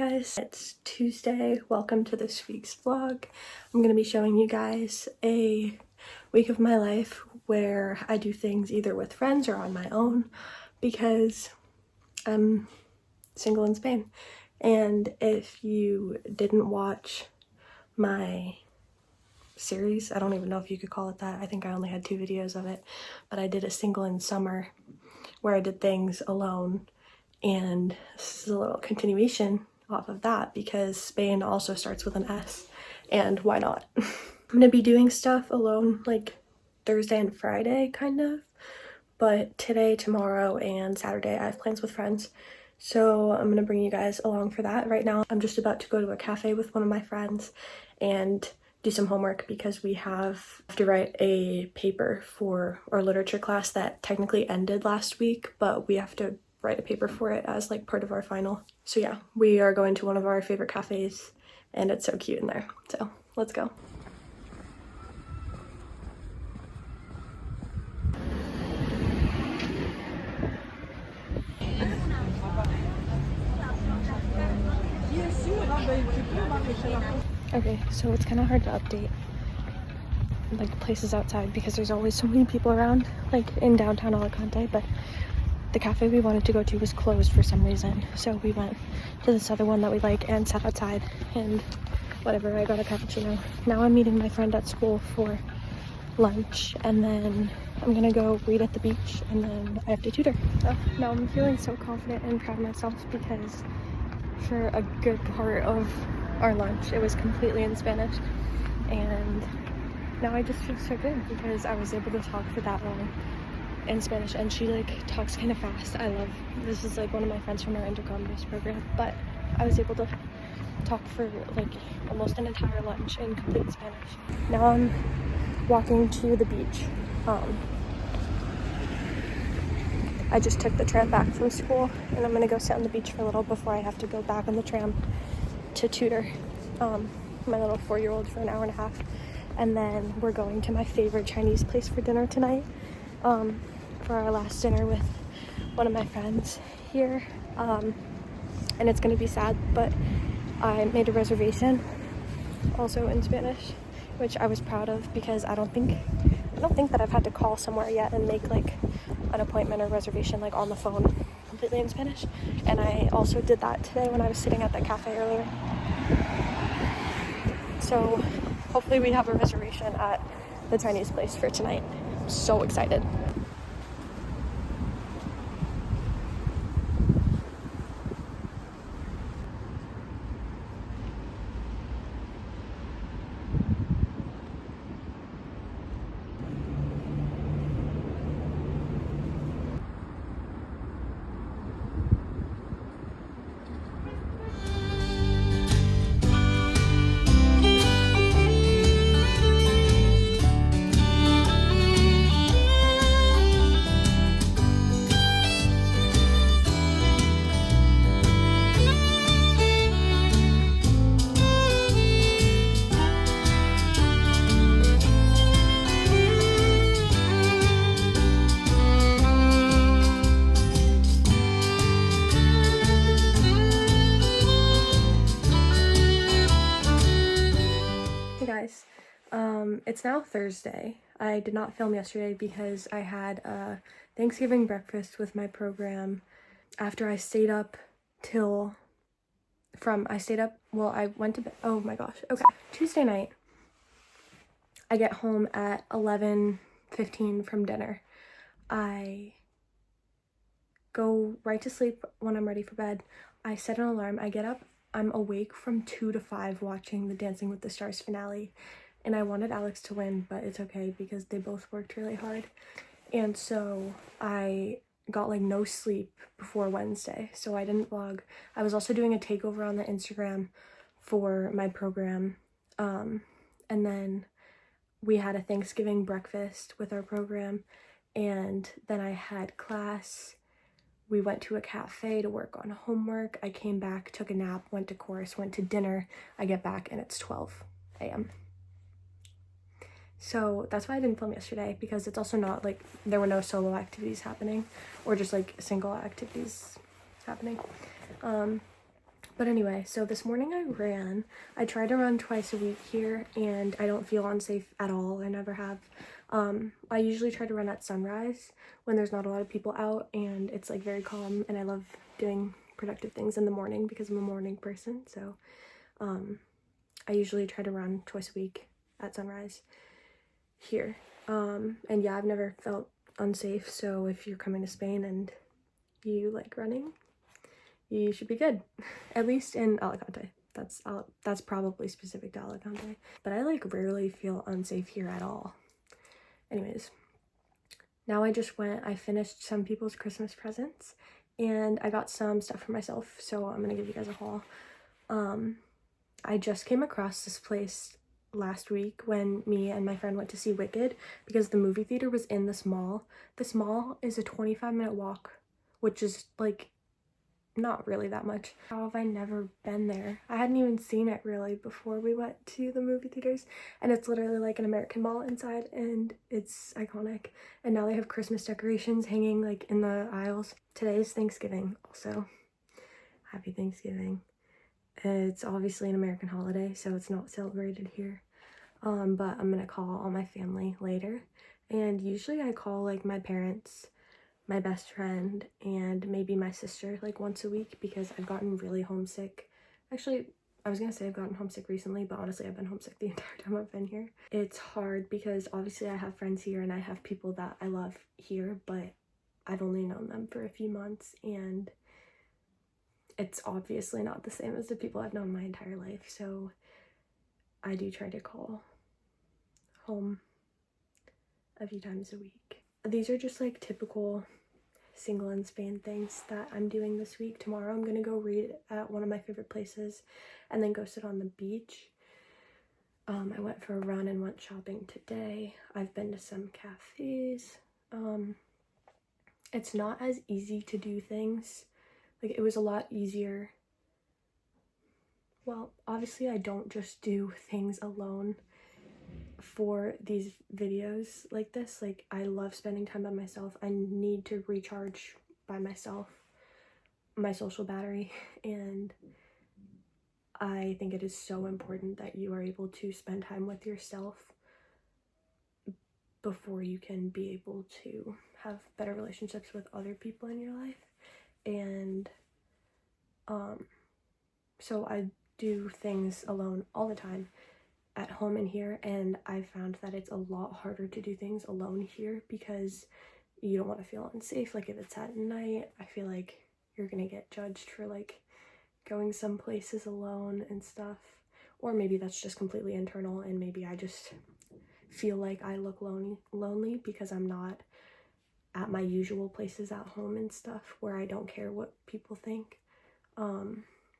Guys, it's Tuesday. Welcome to this week's vlog. I'm gonna be showing you guys a week of my life where I do things either with friends or on my own because I'm single in Spain. And if you didn't watch my series, I don't even know if you could call it that. I think I only had 2 videos of it, but I did a single in summer where I did things alone, and this is a little continuation off of that because Spain also starts with an S, and why not? I'm gonna be doing stuff alone like Thursday and Friday kind of, but today, tomorrow, and Saturday I have plans with friends, so I'm gonna bring you guys along for that. Right now I'm just about to go to a cafe with one of my friends and do some homework because we have to write a paper for our literature class that technically ended last week, but we have to write a paper for it as like part of our final. So yeah, we are going to one of our favorite cafes and it's so cute in there. So let's go. Okay, so it's kind of hard to update like places outside because there's always so many people around, like in downtown Alicante, but the cafe we wanted to go to was closed for some reason, so we went to this other one that we like and sat outside and whatever. I got a cappuccino. Now I'm meeting my friend at school for lunch, and then I'm gonna go read at the beach, and then I have to tutor. So now I'm feeling so confident and proud of myself because for a good part of our lunch it was completely in Spanish, and now I just feel so good because I was able to talk for that long in Spanish, and she like talks kind of fast. I love, this is like one of my friends from our intercom-based program, but I was able to talk for like almost an entire lunch in complete Spanish. Now I'm walking to the beach. I just took the tram back from school and I'm gonna go sit on the beach for a little before I have to go back on the tram to tutor my little 4-year-old for an hour and a half, and then we're going to my favorite Chinese place for dinner tonight, for our last dinner with one of my friends here, and it's gonna be sad, but I made a reservation also in Spanish, which I was proud of because I don't think that I've had to call somewhere yet and make like an appointment or reservation like on the phone completely in Spanish, and I also did that today when I was sitting at that cafe earlier. So hopefully we have a reservation at the Chinese place for tonight. I'm so excited. It's now Thursday. I did not film yesterday because I had a Thanksgiving breakfast with my program after I stayed up till I went to bed. Oh my gosh. Okay. Tuesday night, I get home at 11:15 from dinner. I go right to sleep when I'm ready for bed. I set an alarm. I get up. I'm awake from 2 to 5 watching the Dancing with the Stars finale. And I wanted Alex to win, but it's okay because they both worked really hard. And so I got like no sleep before Wednesday, so I didn't vlog. I was also doing a takeover on the Instagram for my program. And then we had a Thanksgiving breakfast with our program, and then I had class. We went to a cafe to work on homework. I came back, took a nap, went to chorus, went to dinner. I get back and it's 12 a.m. So that's why I didn't film yesterday, because it's also not like there were no solo activities happening or just like single activities happening. But anyway, so this morning I ran. I try to run twice a week here, and I don't feel unsafe at all. I never have. I usually try to run at sunrise when there's not a lot of people out and it's like very calm, and I love doing productive things in the morning because I'm a morning person. So I usually try to run twice a week at sunrise here. And yeah, I've never felt unsafe, so if you're coming to Spain and you like running, you should be good. At least in Alicante. That's probably specific to Alicante. But I like rarely feel unsafe here at all. Anyways, now I finished some people's Christmas presents and I got some stuff for myself, so I'm gonna give you guys a haul. I just came across this place last week when me and my friend went to see Wicked because the movie theater was in this mall. This mall is a 25-minute walk, which is like not really that much. How have I never been there? I hadn't even seen it really before we went to the movie theaters, and it's literally like an American mall inside and it's iconic. And now they have Christmas decorations hanging like in the aisles. Today is Thanksgiving, also happy Thanksgiving. It's obviously an American holiday, so it's not celebrated here. But I'm gonna call all my family later, and usually I call like my parents, my best friend, and maybe my sister like once a week because I've gotten really homesick. Actually, I was gonna say I've gotten homesick recently, but honestly I've been homesick the entire time I've been here. It's hard because obviously I have friends here and I have people that I love here, but I've only known them for a few months and it's obviously not the same as the people I've known my entire life, so I do try to call home a few times a week. These are just like typical single in Spain things that I'm doing this week. Tomorrow I'm gonna go read at one of my favorite places and then go sit on the beach. I went for a run and went shopping today. I've been to some cafes. It's not as easy to do things. Like, it was a lot easier. Well, obviously I don't just do things alone for these videos like this. Like, I love spending time by myself. I need to recharge by myself my social battery, and I think it is so important that you are able to spend time with yourself before you can be able to have better relationships with other people in your life. And so I do things alone all the time at home and here, and I found that it's a lot harder to do things alone here because you don't want to feel unsafe. Like, if it's at night, I feel like you're gonna get judged for like going some places alone and stuff. Or maybe that's just completely internal and maybe I just feel like I look lonely because I'm not at my usual places at home and stuff where I don't care what people think.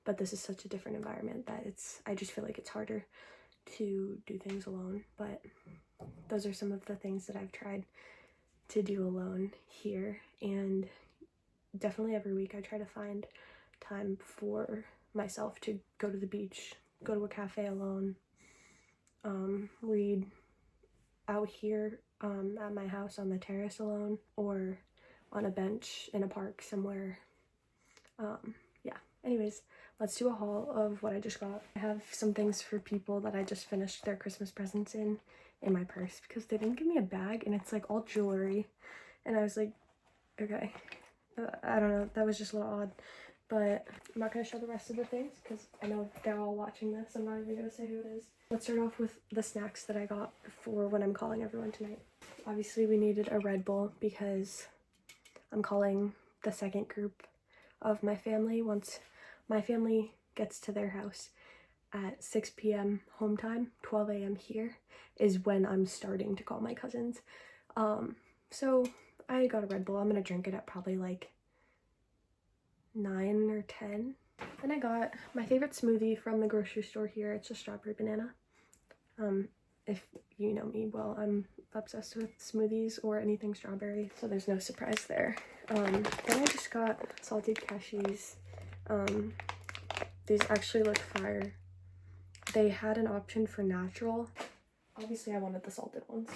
But this is such a different environment that I just feel like it's harder to do things alone. But those are some of the things that I've tried to do alone here, and definitely every week I try to find time for myself to go to the beach, go to a cafe alone, read out here at my house on the terrace alone, or on a bench in a park somewhere. Yeah, anyways, let's do a haul of what I just got. I have some things for people that I just finished their Christmas presents in my purse because they didn't give me a bag and it's like all jewelry, and I was like, okay, I don't know, that was just a little odd. But I'm not going to show the rest of the things because I know they're all watching this. I'm not even going to say who it is. Let's start off with the snacks that I got for when I'm calling everyone tonight. Obviously, we needed a Red Bull because I'm calling the second group of my family. Once my family gets to their house at 6 p.m. home time, 12 a.m. here, is when I'm starting to call my cousins. So I got a Red Bull. I'm going to drink it at probably like 9 or 10. Then I got my favorite smoothie from the grocery store here. It's a strawberry banana. If you know me well, I'm obsessed with smoothies or anything strawberry, so there's no surprise there. Then I just got salted cashews. These actually look fire. They had an option for natural. Obviously I wanted the salted ones.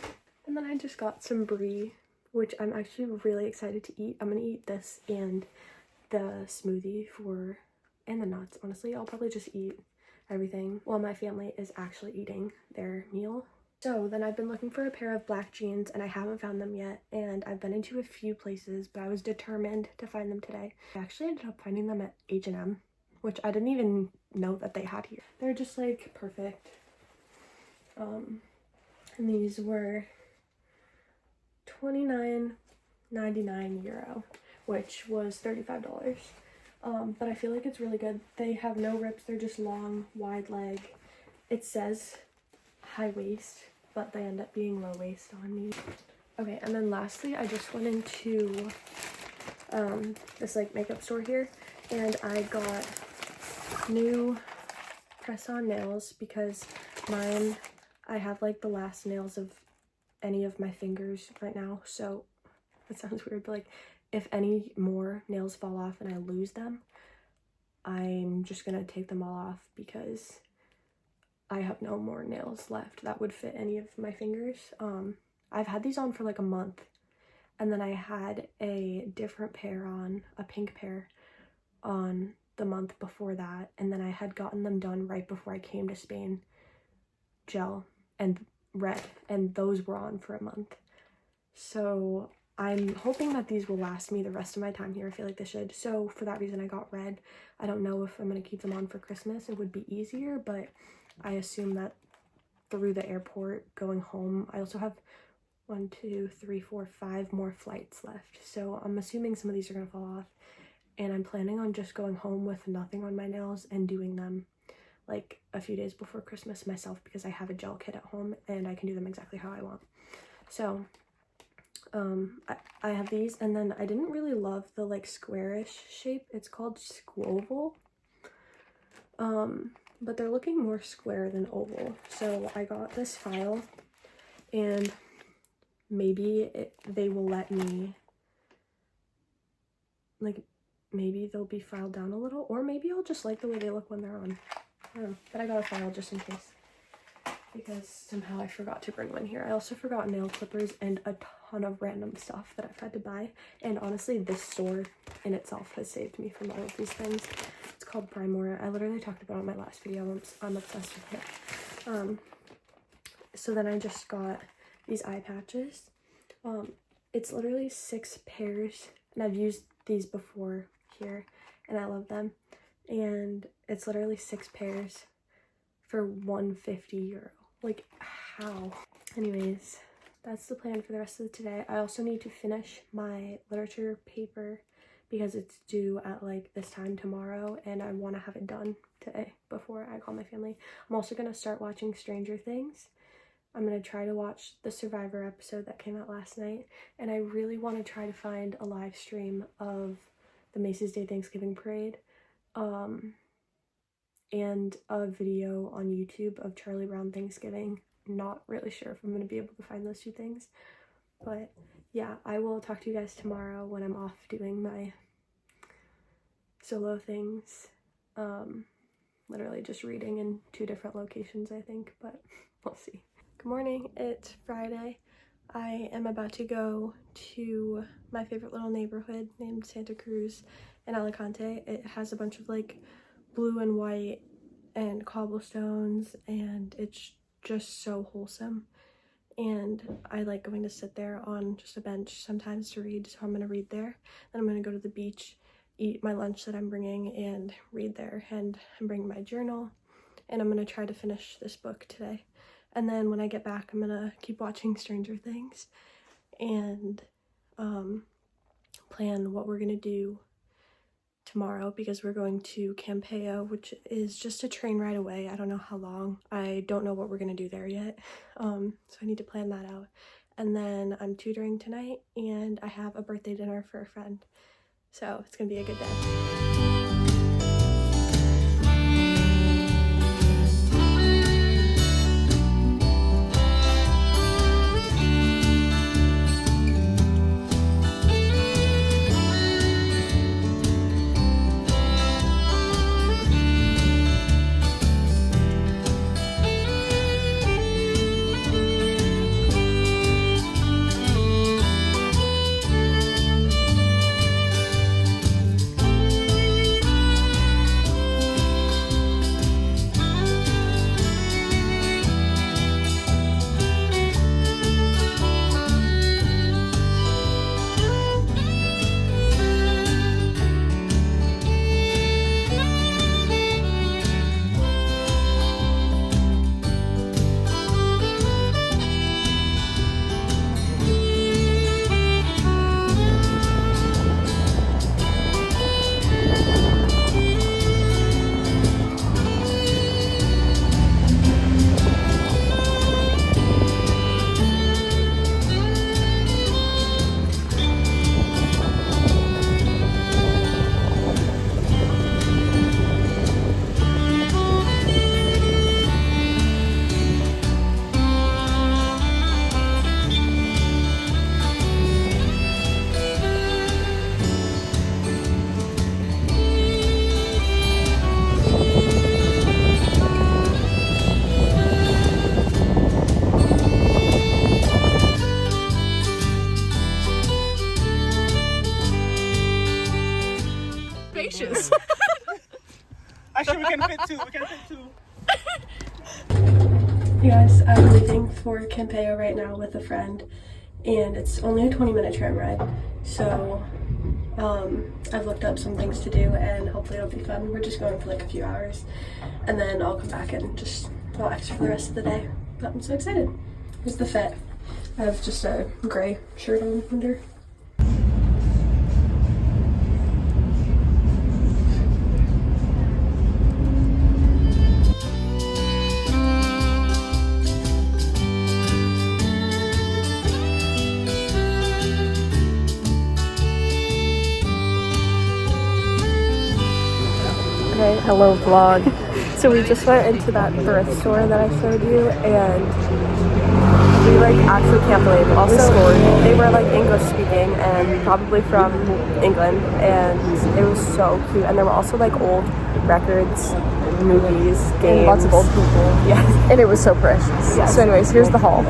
And then I just got some brie, which I'm actually really excited to eat. I'm gonna eat this and the smoothie for and the nuts. Honestly, I'll probably just eat everything while my family is actually eating their meal. So then I've been looking for a pair of black jeans and I haven't found them yet, and I've been into a few places, but I was determined to find them today. I actually ended up finding them at H&M, which I didn't even know that they had here. They're just like perfect. And these were €29.99, which was $35. But I feel like it's really good. They have no rips, they're just long, wide leg. It says high waist, but they end up being low waist on me. Okay, and then lastly, I just went into this like makeup store here, and I got new press-on nails because mine, I have like the last nails of any of my fingers right now, so that sounds weird, but like if any more nails fall off and I lose them, I'm just gonna take them all off because I have no more nails left that would fit any of my fingers. I've had these on for like a month, and then I had a different pair on, a pink pair on the month before that, and then I had gotten them done right before I came to Spain, gel and red, and those were on for a month. So I'm hoping that these will last me the rest of my time here. I feel like they should. So for that reason I got red. I don't know if I'm going to keep them on for Christmas. It would be easier, but I assume that through the airport going home, I also have 1, 2, 3, 4, 5 more flights left. So I'm assuming some of these are going to fall off, and I'm planning on just going home with nothing on my nails and doing them like a few days before Christmas myself, because I have a gel kit at home and I can do them exactly how I want. So I have these, and then I didn't really love the like squarish shape. It's called Squoval, but they're looking more square than oval. So I got this file, and maybe they will let me, like, maybe they'll be filed down a little, or maybe I'll just like the way they look when they're on. I don't know, but I got a file just in case, because somehow I forgot to bring one here. I also forgot nail clippers and a ton of random stuff that I've had to buy, and honestly this store in itself has saved me from all of these things. It's called Primora. I literally talked about it in my last video. I'm obsessed with it. So then I just got these eye patches. It's literally 6 pairs, and I've used these before here and I love them, and it's literally 6 pairs for €150. Like, how? Anyways, that's the plan for the rest of today. I also need to finish my literature paper because it's due at like this time tomorrow, and I want to have it done today before I call my family. I'm also going to start watching Stranger Things. I'm going to try to watch the Survivor episode that came out last night, and I really want to try to find a live stream of the Macy's Day Thanksgiving Parade, and a video on YouTube of Charlie Brown Thanksgiving. Not really sure if I'm going to be able to find those 2 things, but yeah, I will talk to you guys tomorrow when I'm off doing my solo things. Literally just reading in 2 different locations, I think, but we'll see. Good morning, it's Friday. I am about to go to my favorite little neighborhood named Santa Cruz in Alicante. It has a bunch of like blue and white and cobblestones, and it's just so wholesome, and I like going to sit there on just a bench sometimes to read, so I'm going to read there. Then I'm going to go to the beach, eat my lunch that I'm bringing, and read there, and I'm bringing my journal, and I'm going to try to finish this book today. And then when I get back, I'm going to keep watching Stranger Things and plan what we're going to do tomorrow, because we're going to Campeo, which is just a train ride away. I don't know how long. I don't know what we're going to do there yet. So I need to plan that out. And then I'm tutoring tonight, and I have a birthday dinner for a friend. So it's going to be a good day. Actually, we can fit two. We can fit two. Hey guys, I'm leaving for Campeo right now with a friend, and it's only a 20-minute tram ride, so I've looked up some things to do and hopefully it'll be fun. We're just going for like a few hours, and then I'll come back and just relax for the rest of the day. But I'm so excited. Here's the fit. I have just a gray shirt on under. Okay, hello vlog. So we just went into that thrift store that I showed you, and we like actually can't believe it. Also, they were like English speaking and probably from England, and it was so cute. And there were also like old records, movies, games, and lots of old people. Yes, and it was so precious. Yes. So anyways, here's the haul.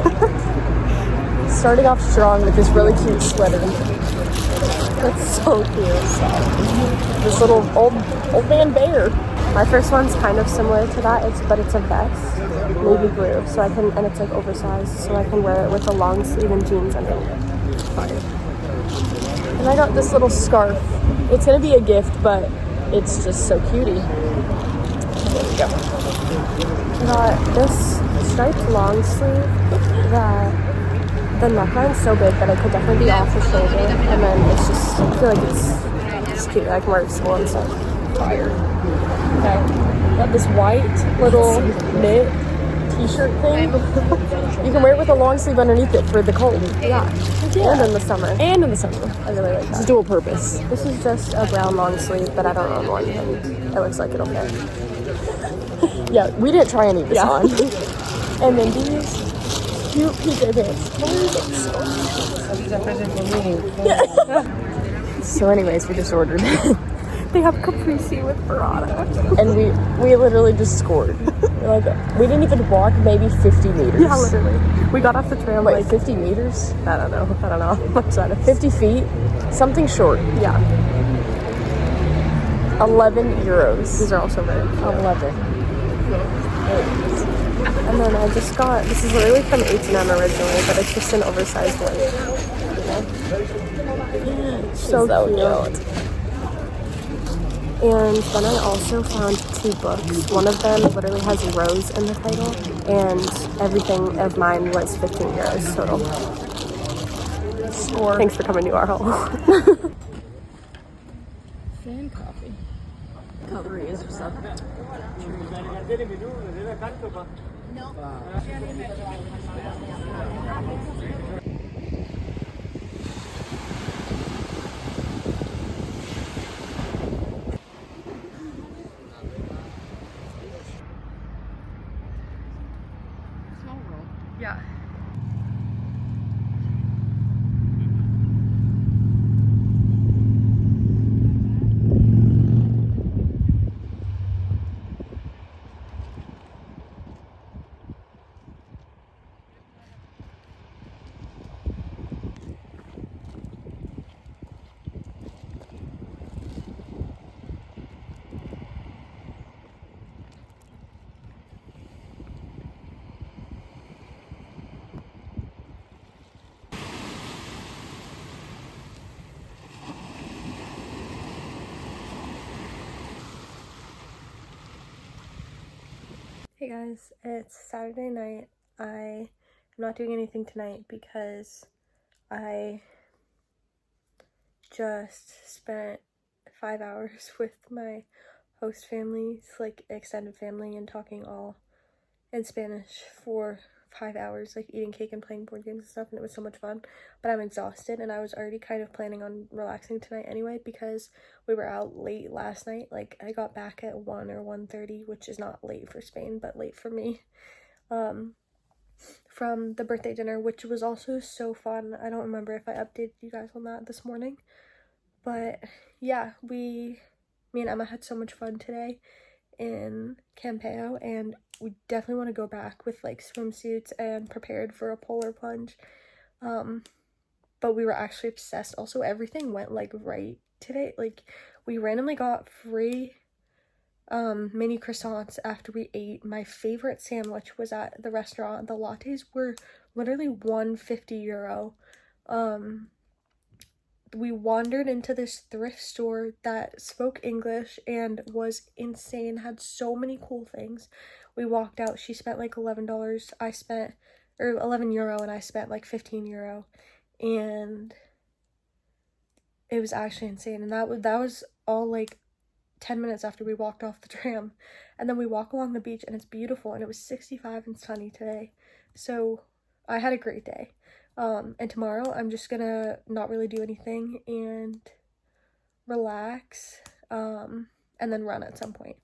Starting off strong with this really cute sweater. That's so cute. This little old man bear. My first one's kind of similar to that, but it's a vest, navy blue, so I can, and it's like oversized, so I can wear it with a long sleeve and jeans underneath. Fire. And I got this little scarf. It's gonna be a gift, but it's just so cutie. There we go. I got this striped long sleeve that the neckline's so big that it could definitely be off the shoulder, and then it's just, I feel like it's cute. I can wear it to school and stuff. Fire. Okay. Got this white little knit t-shirt thing. You can wear it with a long sleeve underneath it for the cold. Yeah. And in the summer. And in the summer. I really like that. It's dual purpose. This is just a brown long sleeve, but I don't own one, and it looks like it'll fit. Yeah, we didn't try any of this on. And then these cute PJ pants. So anyways, we just ordered. They have caprese with burrata. And we literally just scored. Like, we didn't even walk maybe 50 meters. Yeah, literally. We got off the tram. Wait, like 50 meters? I don't know how much that is. 50 feet? Something short. Yeah. 11 euros. These are also very cute. 11. And then I just got, this is literally from H&M originally, but it's just an oversized one. Yeah. So cute. And then I also found 2 books. One of them literally has Rose in the title, and everything of mine was 15 euros total. Score. Thanks for coming to our haul. Fan coffee. Cutlery is or something. No. Yeah. Hey guys, it's Saturday night. I am not doing anything tonight because I just spent 5 hours with my host family's, like, extended family, and talking all in Spanish for 5 hours, like eating cake and playing board games and stuff, and it was so much fun. But I'm exhausted, and I was already kind of planning on relaxing tonight anyway because we were out late last night. Like, I got back at 1 or 1:30, which is not late for Spain, but late for me, from the birthday dinner, which was also so fun. I don't remember if I updated you guys on that this morning, but yeah, me and Emma had so much fun today in Campeo, and we definitely want to go back with like swimsuits and prepared for a polar plunge. But we were actually obsessed. Also, everything went like right today. Like, we randomly got free mini croissants after we ate. My favorite sandwich was at the restaurant. The lattes were literally €150. We wandered into this thrift store that spoke English and was insane, had so many cool things. We walked out, she spent like $11, I spent, or €11, and I spent like €15, and it was actually insane. And that was all like 10 minutes after we walked off the tram. And then we walk along the beach and it's beautiful, and it was 65 and sunny today. So I had a great day. And tomorrow I'm just gonna not really do anything and relax, and then run at some point.